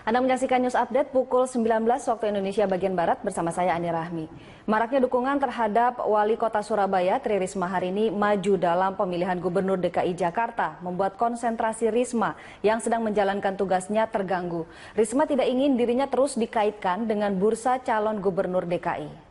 Anda menyaksikan News Update pukul 19 waktu Indonesia bagian Barat bersama saya Ani Rahmi. Maraknya dukungan terhadap Wali Kota Surabaya Tri Risma hari ini maju dalam pemilihan Gubernur DKI Jakarta membuat konsentrasi Risma yang sedang menjalankan tugasnya terganggu. Risma tidak ingin dirinya terus dikaitkan dengan bursa calon Gubernur DKI.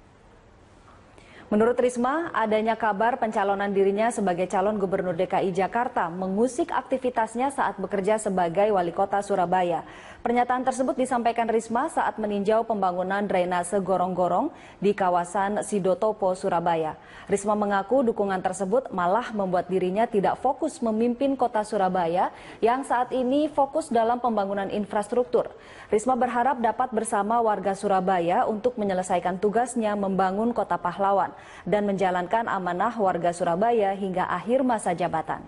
Menurut Risma, adanya kabar pencalonan dirinya sebagai calon Gubernur DKI Jakarta mengusik aktivitasnya saat bekerja sebagai Wali Kota Surabaya. Pernyataan tersebut disampaikan Risma saat meninjau pembangunan drainase gorong-gorong di kawasan Sidotopo, Surabaya. Risma mengaku dukungan tersebut malah membuat dirinya tidak fokus memimpin Kota Surabaya yang saat ini fokus dalam pembangunan infrastruktur. Risma berharap dapat bersama warga Surabaya untuk menyelesaikan tugasnya membangun Kota Pahlawan dan menjalankan amanah warga Surabaya hingga akhir masa jabatan.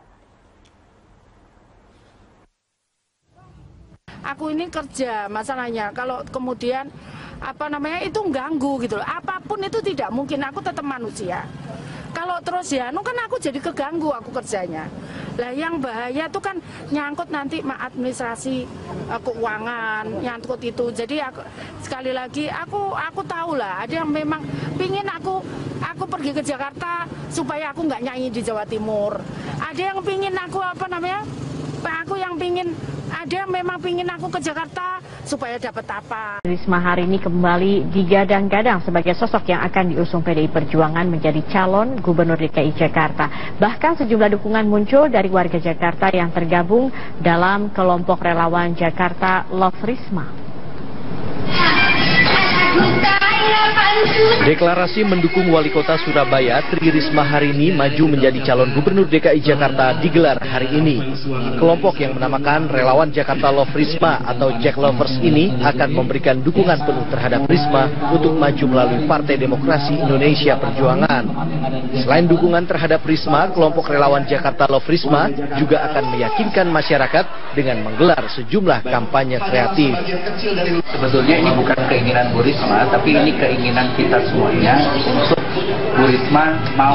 Aku ini kerja, masalahnya kalau kemudian itu ganggu gitu loh. Apapun itu tidak mungkin, aku tetap manusia. Kalau terus ya, kan aku jadi keganggu aku kerjanya. Lah yang bahaya tuh kan nyangkut nanti administrasi keuangan, nyangkut itu. Jadi sekali lagi aku tahu lah ada yang memang pingin aku pergi ke Jakarta supaya aku nggak nyanyi di Jawa Timur. Ada yang pingin aku ada yang memang pingin aku ke Jakarta supaya dapat apa. Risma hari ini kembali digadang-gadang sebagai sosok yang akan diusung PDI Perjuangan menjadi calon Gubernur DKI Jakarta. Bahkan sejumlah dukungan muncul dari warga Jakarta yang tergabung dalam kelompok relawan Jakarta Love Risma. Deklarasi mendukung Wali Kota Surabaya Tri Risma hari ini maju menjadi calon Gubernur DKI Jakarta digelar hari ini. Kelompok yang menamakan Relawan Jakarta Love Risma atau Jack Lovers ini akan memberikan dukungan penuh terhadap Risma untuk maju melalui Partai Demokrasi Indonesia Perjuangan. Selain dukungan terhadap Risma, kelompok Relawan Jakarta Love Risma juga akan meyakinkan masyarakat dengan menggelar sejumlah kampanye kreatif. Sebetulnya ini bukan keinginan Bu Risma, tapi ini keinginan kita semuanya untuk Bu Risma mau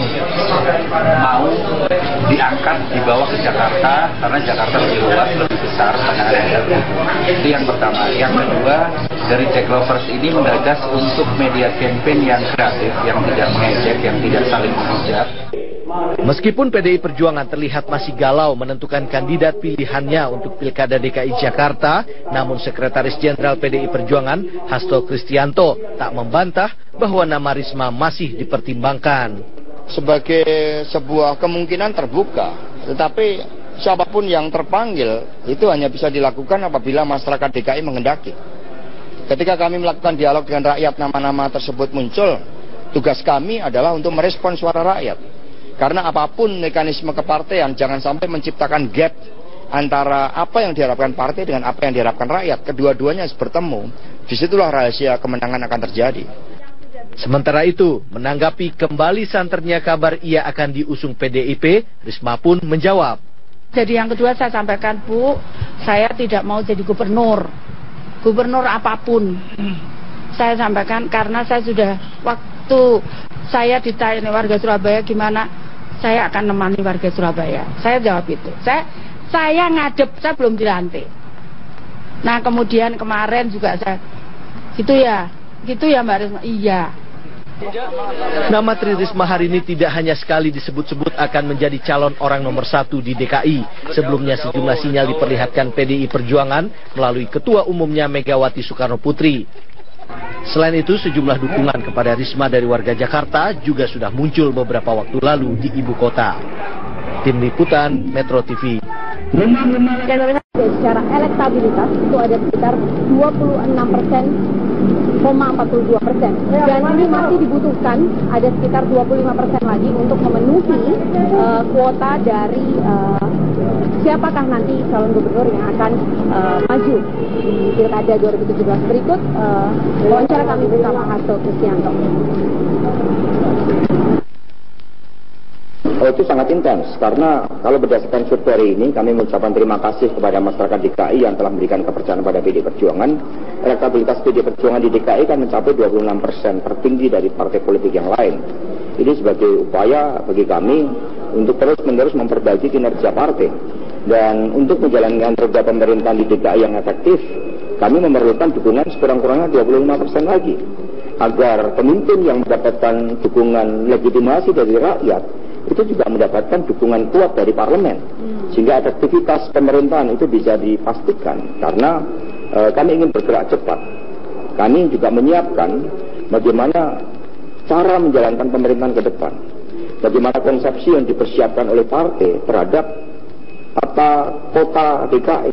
diangkat, dibawa ke Jakarta karena Jakarta lebih luas, lebih besar penanganannya. Itu yang pertama. Yang kedua, dari Jack Lovers ini menggagas untuk media campaign yang kreatif, yang tidak mengejek, yang tidak saling menghujat. Meskipun PDI Perjuangan terlihat masih galau menentukan kandidat pilihannya untuk Pilkada DKI Jakarta, namun Sekretaris Jenderal PDI Perjuangan Hasto Kristianto tak membantah bahwa nama Risma masih dipertimbangkan. Sebagai sebuah kemungkinan terbuka, tetapi siapapun yang terpanggil itu hanya bisa dilakukan apabila masyarakat DKI menghendaki. Ketika kami melakukan dialog dengan rakyat, nama-nama tersebut muncul, tugas kami adalah untuk merespon suara rakyat. Karena apapun mekanisme kepartean, jangan sampai menciptakan gap antara apa yang diharapkan partai dengan apa yang diharapkan rakyat. Kedua-duanya harus bertemu. Disitulah rahasia kemenangan akan terjadi. Sementara itu, menanggapi kembali santernya kabar ia akan diusung PDIP, Risma pun menjawab. Jadi yang kedua saya sampaikan, Bu, saya tidak mau jadi gubernur apapun. Saya sampaikan karena saya sudah waktu saya ditanya warga Surabaya gimana, saya akan nemani warga Surabaya. Saya jawab itu. Saya ngadep, saya belum dilantik. Nah kemudian kemarin juga saya, gitu ya Mbak Risma, iya. Nama Tri Risma hari ini tidak hanya sekali disebut-sebut akan menjadi calon orang nomor 1 di DKI. Sebelumnya sejumlah sinyal diperlihatkan PDI Perjuangan melalui Ketua Umumnya Megawati Soekarno Putri. Selain itu, sejumlah dukungan kepada Risma dari warga Jakarta juga sudah muncul beberapa waktu lalu di ibu kota. Tim Liputan Metro TV. Secara elektabilitas itu ada sekitar 26,42%, dan ini masih dibutuhkan ada sekitar 25% lagi untuk memenuhi kuota dari siapakah nanti calon gubernur yang akan maju di Pilkada 2017. Berikut wawancara kami bersama Hasto Kristianto. Itu sangat intens, karena kalau berdasarkan survei hari ini, kami mengucapkan terima kasih kepada masyarakat DKI yang telah memberikan kepercayaan pada PDI Perjuangan. Elektabilitas PDI Perjuangan di DKI kan mencapai 26%, tertinggi dari partai politik yang lain. Ini sebagai upaya bagi kami untuk terus-menerus memperbaiki kinerja partai. Dan untuk menjalankan roda pemerintahan di DKI yang efektif, kami memerlukan dukungan sekurang-kurangnya 25% lagi agar pemimpin yang mendapatkan dukungan legitimasi dari rakyat itu juga mendapatkan dukungan kuat dari parlemen, sehingga efektivitas pemerintahan itu bisa dipastikan. Karena kami ingin bergerak cepat, kami juga menyiapkan bagaimana cara menjalankan pemerintahan ke depan, bagaimana konsepsi yang dipersiapkan oleh partai terhadap kota DKI.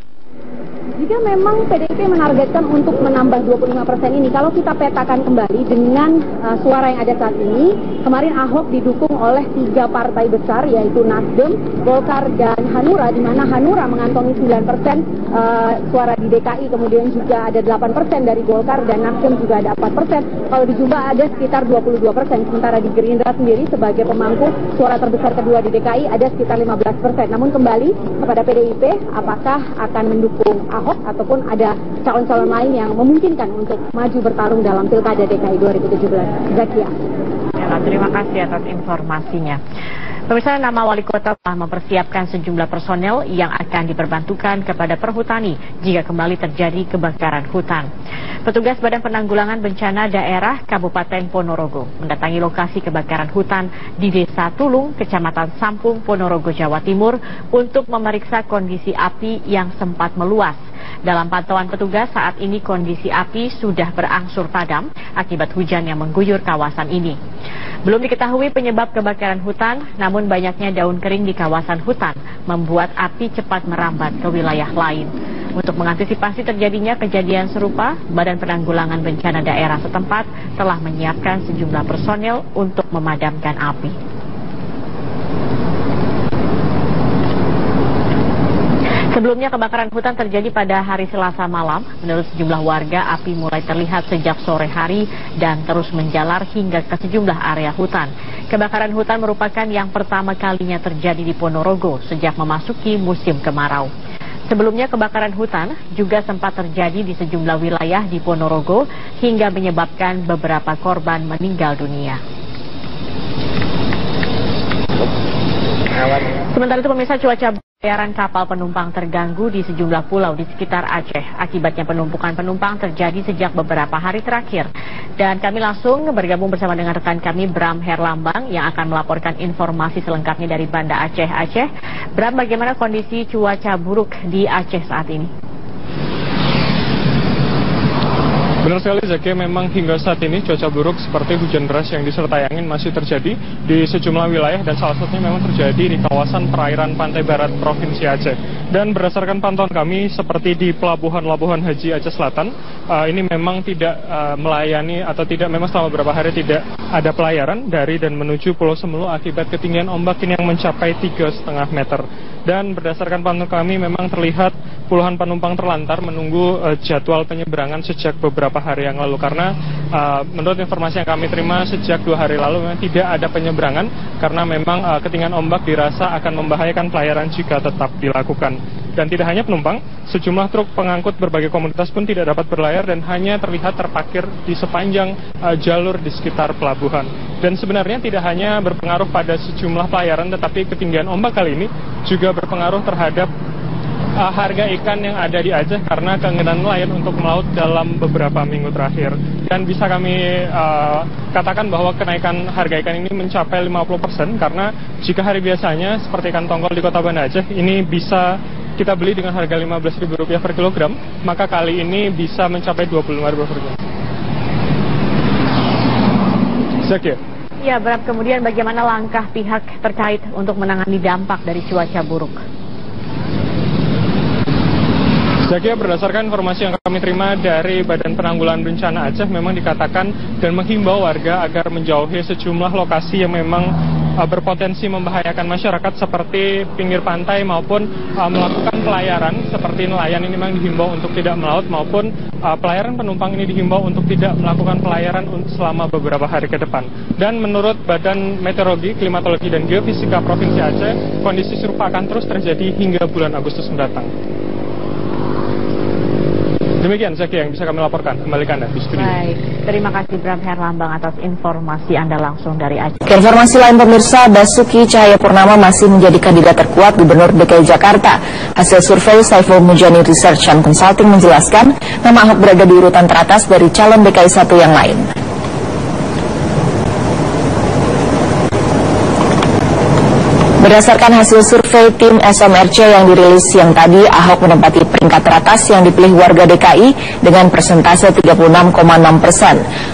Jika memang PDIP menargetkan untuk menambah 25% ini, kalau kita petakan kembali dengan suara yang ada saat ini, kemarin Ahok didukung oleh 3 partai besar, yaitu Nasdem, Golkar, dan Hanura, di mana Hanura mengantongi 9% suara di DKI, kemudian juga ada 8% dari Golkar, dan Nasdem juga ada 4%. Kalau dijumlah ada sekitar 22%, sementara di Gerindra sendiri sebagai pemangku suara terbesar kedua di DKI ada sekitar 15%. Namun kembali kepada PDIP, apakah akan mendukung Ahok ataupun ada calon-calon lain yang memungkinkan untuk maju bertarung dalam Pilkada DKI 2017. Zakia. Ya, terima kasih atas informasinya. Pemirsa, nama wali kota telah mempersiapkan sejumlah personel yang akan diperbantukan kepada perhutani jika kembali terjadi kebakaran hutan. Petugas Badan Penanggulangan Bencana Daerah Kabupaten Ponorogo mendatangi lokasi kebakaran hutan di Desa Tulung, Kecamatan Sampung, Ponorogo, Jawa Timur untuk memeriksa kondisi api yang sempat meluas. Dalam pantauan petugas, saat ini kondisi api sudah berangsur padam akibat hujan yang mengguyur kawasan ini. Belum diketahui penyebab kebakaran hutan, namun banyaknya daun kering di kawasan hutan membuat api cepat merambat ke wilayah lain. Untuk mengantisipasi terjadinya kejadian serupa, Badan Penanggulangan Bencana Daerah setempat telah menyiapkan sejumlah personel untuk memadamkan api. Sebelumnya kebakaran hutan terjadi pada hari Selasa malam. Menurut sejumlah warga, api mulai terlihat sejak sore hari dan terus menjalar hingga ke sejumlah area hutan. Kebakaran hutan merupakan yang pertama kalinya terjadi di Ponorogo sejak memasuki musim kemarau. Sebelumnya kebakaran hutan juga sempat terjadi di sejumlah wilayah di Ponorogo hingga menyebabkan beberapa korban meninggal dunia. Sementara itu pemirsa, cuaca pelayaran kapal penumpang terganggu di sejumlah pulau di sekitar Aceh. Akibatnya penumpukan penumpang terjadi sejak beberapa hari terakhir. Dan kami langsung bergabung bersama dengan rekan kami Bram Herlambang yang akan melaporkan informasi selengkapnya dari Banda Aceh. Bram, bagaimana kondisi cuaca buruk di Aceh saat ini? Benar sekali Zakia, memang hingga saat ini cuaca buruk seperti hujan deras yang disertai angin masih terjadi di sejumlah wilayah dan salah satunya memang terjadi di kawasan perairan pantai barat Provinsi Aceh. Dan berdasarkan pantauan kami seperti di pelabuhan Haji Aceh Selatan, ini memang tidak melayani atau tidak, memang selama beberapa hari tidak ada pelayaran dari dan menuju Pulau Semelu akibat ketinggian ombak ini yang mencapai 3,5 meter. Dan berdasarkan pantauan kami memang terlihat puluhan penumpang terlantar menunggu jadwal penyeberangan sejak beberapa hari yang lalu, karena menurut informasi yang kami terima sejak 2 hari lalu memang tidak ada penyeberangan karena memang ketinggian ombak dirasa akan membahayakan pelayaran jika tetap dilakukan. Dan tidak hanya penumpang, sejumlah truk pengangkut berbagai komoditas pun tidak dapat berlayar dan hanya terlihat terparkir di sepanjang jalur di sekitar pelabuhan. Dan sebenarnya tidak hanya berpengaruh pada sejumlah pelayaran, tetapi ketinggian ombak kali ini juga berpengaruh terhadap harga ikan yang ada di Aceh karena keengganan nelayan untuk melaut dalam beberapa minggu terakhir. Dan bisa kami katakan bahwa kenaikan harga ikan ini mencapai 50% karena jika hari biasanya seperti ikan tongkol di kota Banda Aceh ini bisa kita beli dengan harga Rp15.000 per kilogram, maka kali ini bisa mencapai Rp25.000 per kilogram. Zakia. Ya, Bram, kemudian bagaimana langkah pihak terkait untuk menangani dampak dari cuaca buruk? Zakia, berdasarkan informasi yang kami terima dari Badan Penanggulangan Bencana Aceh memang dikatakan dan menghimbau warga agar menjauhi sejumlah lokasi yang memang berpotensi membahayakan masyarakat seperti pinggir pantai maupun melakukan pelayaran seperti nelayan ini memang dihimbau untuk tidak melaut, maupun pelayaran penumpang ini dihimbau untuk tidak melakukan pelayaran selama beberapa hari ke depan. Dan menurut Badan Meteorologi, Klimatologi dan Geofisika Provinsi Aceh, kondisi serupa akan terus terjadi hingga bulan Agustus mendatang. Demikian Zaki yang bisa kami laporkan. Kembali ke Anda di studio. Baik, terima kasih Bram Herlambang atas informasi Anda langsung dari Aceh. Informasi lain pemirsa, Basuki Cahayapurnama masih menjadi kandidat terkuat Gubernur DKI Jakarta. Hasil survei Saiful Mujani Research and Consulting menjelaskan nama Ahok berada di urutan teratas dari calon DKI 1 yang lain. Berdasarkan hasil survei tim SMRC yang dirilis siang tadi, Ahok menempati peringkat teratas yang dipilih warga DKI dengan persentase 36,6%.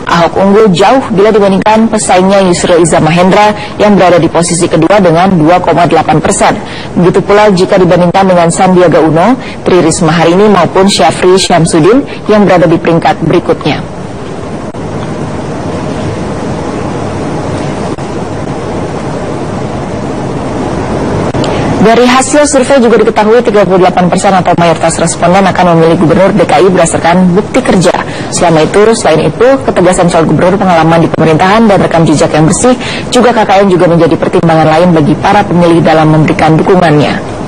Ahok unggul jauh bila dibandingkan pesaingnya Yusril Iza Mahendra yang berada di posisi kedua dengan 2,8%. Begitu pula jika dibandingkan dengan Sandiaga Uno, Tri Risma Harini maupun Syafri Syamsuddin yang berada di peringkat berikutnya. Dari hasil survei juga diketahui 38% atau mayoritas responden akan memilih gubernur DKI berdasarkan bukti kerja. Selain itu, ketegasan calon gubernur, pengalaman di pemerintahan, dan rekam jejak yang bersih, juga KKN juga menjadi pertimbangan lain bagi para pemilih dalam memberikan dukungannya.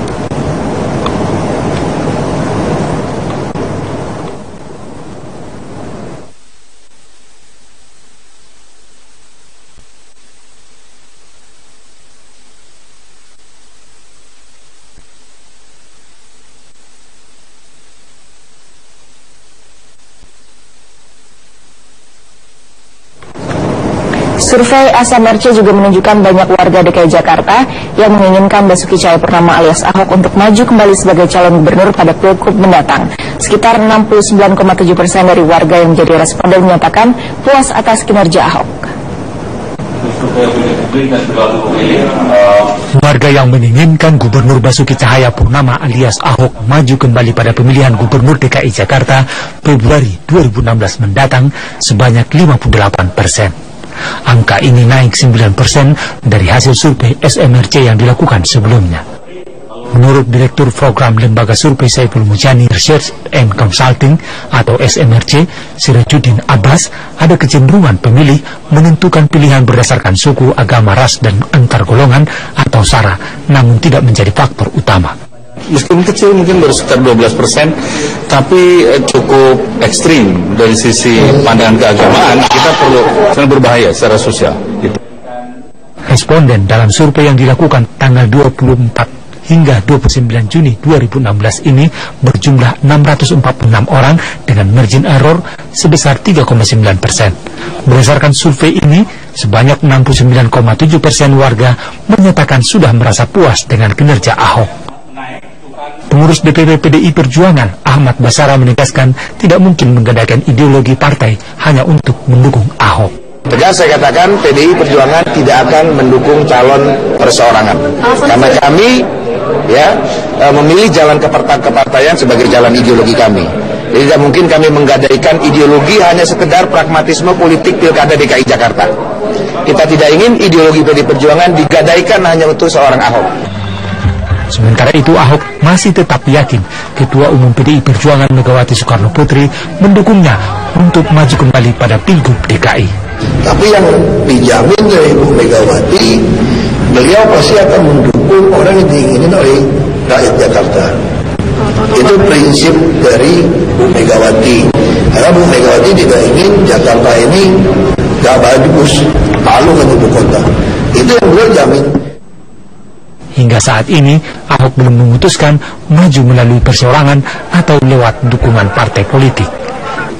Survei SMRC juga menunjukkan banyak warga DKI Jakarta yang menginginkan Basuki Cahayapurnama alias Ahok untuk maju kembali sebagai calon gubernur pada Pilgub mendatang. Sekitar 69,7% dari warga yang menjadi responden menyatakan puas atas kinerja Ahok. Warga yang menginginkan Gubernur Basuki Cahayapurnama alias Ahok maju kembali pada pemilihan Gubernur DKI Jakarta Februari 2016 mendatang sebanyak 58%. Angka ini naik 9% dari hasil survei SMRC yang dilakukan sebelumnya. Menurut Direktur Program Lembaga Survei Saiful Mujani Research and Consulting atau SMRC, Sirajuddin Abbas, ada kecenderungan pemilih menentukan pilihan berdasarkan suku, agama, ras, dan antar golongan atau SARA, namun tidak menjadi faktor utama. Meskipun kecil, mungkin baru sekitar 12%, tapi cukup ekstrim dari sisi pandangan keagamaan. Kita perlu, sangat berbahaya secara sosial. Responden dalam survei yang dilakukan tanggal 24 hingga 29 Juni 2016 ini berjumlah 646 orang dengan margin error sebesar 3,9%. Berdasarkan survei ini, sebanyak 69,7% warga menyatakan sudah merasa puas dengan kinerja Ahok. Pengurus DPP PDI Perjuangan Ahmad Basara menegaskan tidak mungkin menggadaikan ideologi partai hanya untuk mendukung Ahok. Tegas saya katakan PDI Perjuangan tidak akan mendukung calon perseorangan. Karena kami memilih jalan kepartaian sebagai jalan ideologi kami. Jadi tidak mungkin kami menggadaikan ideologi hanya sekedar pragmatisme politik Pilkada DKI Jakarta. Kita tidak ingin ideologi PDI Perjuangan digadaikan hanya untuk seorang Ahok. Sementara itu Ahok masih tetap yakin Ketua Umum PDI Perjuangan Megawati Soekarno Putri mendukungnya untuk maju kembali pada Pilgub DKI. Tapi yang dijamin dari Ibu Megawati, beliau pasti akan mendukung orang yang diinginin oleh rakyat Jakarta. Itu prinsip dari Bu Megawati. Karena Bu Megawati tidak ingin Jakarta ini gak bagus, malu kan ibu kota. Itu yang beliau jamin. Hingga saat ini, Ahok belum memutuskan maju melalui perseorangan atau lewat dukungan partai politik.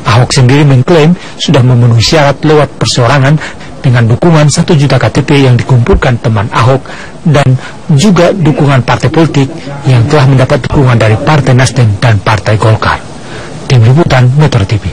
Ahok sendiri mengklaim sudah memenuhi syarat lewat perseorangan dengan dukungan 1 juta KTP yang dikumpulkan teman Ahok dan juga dukungan partai politik yang telah mendapat dukungan dari Partai Nasdem dan Partai Golkar. Tim Liputan Metro TV.